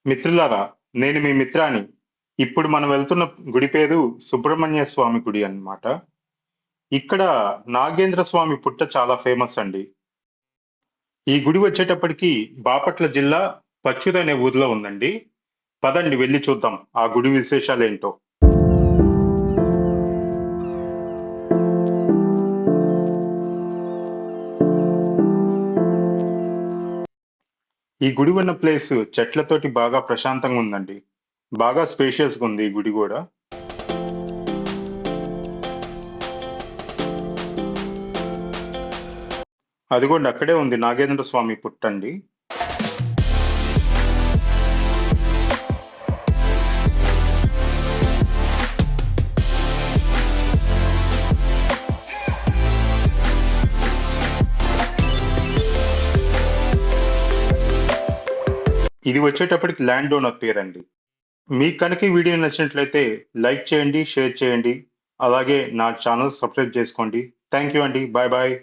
మిత్రులారా, నేను మీ మిత్రాని. ఇప్పుడు మనం వెళ్తున్న గుడి పేరు సుబ్రహ్మణ్య స్వామి గుడి అన్నమాట. ఇక్కడ నాగేంద్ర స్వామి పుట్ట చాలా ఫేమస్ అండి. ఈ గుడి వచ్చేటప్పటికి బాపట్ల జిల్లా పచ్చూరు అనే ఊర్లో ఉందండి. పదండి వెళ్లి చూద్దాం ఆ గుడి విశేషాలేంటో. ఈ గుడి ఉన్న ప్లేస్ చెట్లతోటి బాగా ప్రశాంతంగా ఉందండి. బాగా స్పేషియస్‌గా ఉంది ఈ గుడి గూడా. అదిగోండి అక్కడే ఉంది నాగేంద్ర స్వామి పుట్టండి. ఇది వచ్చేటప్పటికి ల్యాండ్ డోనర్ పేరండి. మీకు కనుక ఈ వీడియో నచ్చినట్లయితే లైక్ చేయండి, షేర్ చేయండి. అలాగే నా ఛానల్ సబ్స్క్రైబ్ చేసుకోండి. థాంక్ యూ అండి. Bye bye.